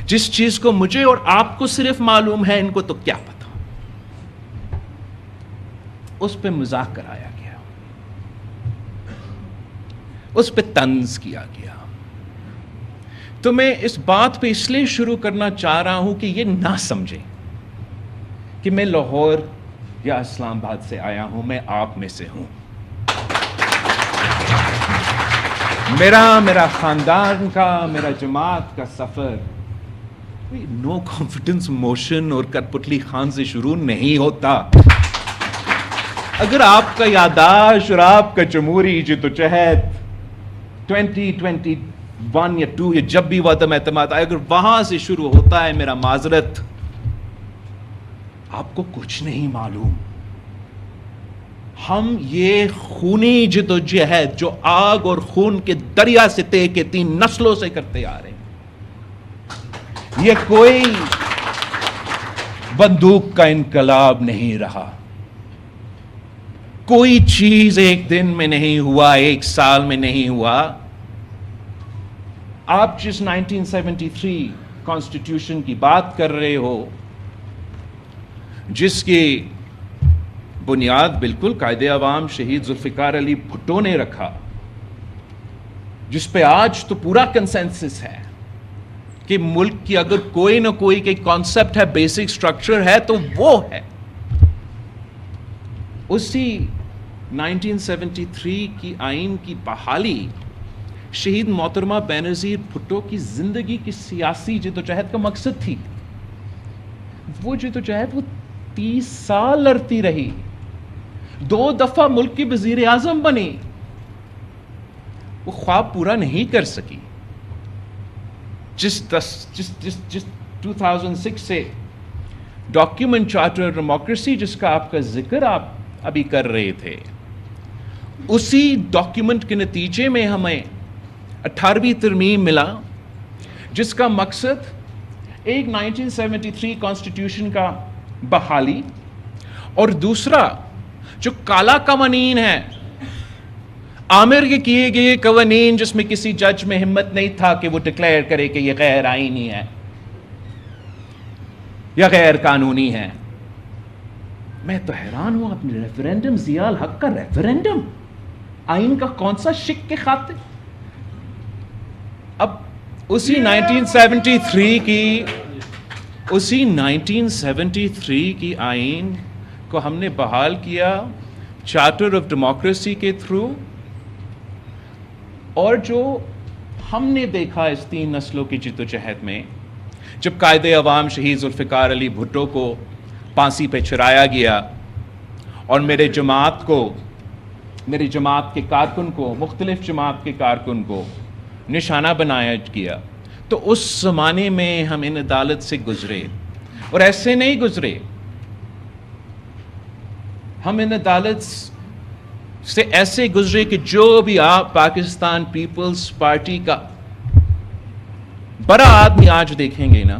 جس چیز کو مجھے اور آپ کو صرف معلوم ہے، ان کو تو کیا پتا. اس پہ مذاق کرایا گیا، اس پہ طنز کیا گیا. تو میں اس بات پہ اس لیے شروع کرنا چاہ رہا ہوں کہ یہ نہ سمجھیں کہ میں لاہور یا اسلام آباد سے آیا ہوں، میں آپ میں سے ہوں. میرا خاندان کا، میرا جماعت کا سفر نو کانفیڈنس موشن اور کٹ پتلی خان سے شروع نہیں ہوتا. اگر آپ کا یادداشت اور آپ کا جمہوری جدوجہد 2021 یا 2 یا جب بھی وعدم اعتماد آئے، اگر وہاں سے شروع ہوتا ہے، میرا معذرت، آپ کو کچھ نہیں معلوم. ہم یہ خونی جدوجہد جو آگ اور خون کے دریا سے طے کے 3 نسلوں سے کرتے آ رہے ہیں، یہ کوئی بندوق کا انقلاب نہیں رہا. کوئی چیز ایک دن میں نہیں ہوا، ایک سال میں نہیں ہوا. آپ جس 1973 کانسٹیٹیوشن کی بات کر رہے ہو، جس کی بنیاد بالکل قائد عوام شہید ذوالفقار علی بھٹو نے رکھا، جس پہ آج تو پورا کنسنسس ہے کہ ملک کی اگر کوئی نہ کوئی کانسیپٹ ہے، بیسک سٹرکچر ہے، تو وہ ہے. اسی 1973 کی آئین کی بحالی شہید محترمہ بینظیر بھٹو کی زندگی کی سیاسی جدوجہد کا مقصد تھی. وہ جدوجہد وہ 30 سال لڑتی رہی، 2 دفعہ ملک کی وزیر اعظم بنی. وہ خواب پورا نہیں کر سکی. جس 2006 سے ڈاکیومنٹ چارٹر ڈیموکریسی جس کا آپ کا ذکر آپ ابھی کر رہے تھے، اسی ڈاکیومنٹ کے نتیجے میں ہمیں 18ویں ترمیم ملا، جس کا مقصد ایک 1973 کانسٹیٹیوشن کا بحالی، اور دوسرا جو کالا قوانین ہے، عامر کے کیے گئے قوانین، جس میں کسی جج میں ہمت نہیں تھا کہ وہ ڈکلیئر کرے کہ یہ غیر آئینی ہے یا غیر قانونی ہے. میں تو حیران ہوں، اپنے ریفرینڈم، ضیاء الحق کا ریفرینڈم آئین کا کون سا شک کے خاطر. اب اسی 1973 کی آئین کو ہم نے بحال کیا چارٹر آف ڈیموکریسی کے تھرو، اور جو ہم نے دیکھا اس 3 نسلوں کی جدوجہد میں، جب قائد عوام شہید ذوالفقار علی بھٹو کو پھانسی پہ چڑھایا گیا اور میرے جماعت کے کارکن کو، مختلف جماعت کے کارکن کو نشانہ بنایا گیا، تو اس زمانے میں ہم ان عدالت سے گزرے، اور ایسے نہیں گزرے. ہم ان عدالت سے ایسے گزرے کہ جو بھی آپ پاکستان پیپلز پارٹی کا بڑا آدمی آج دیکھیں گے نا،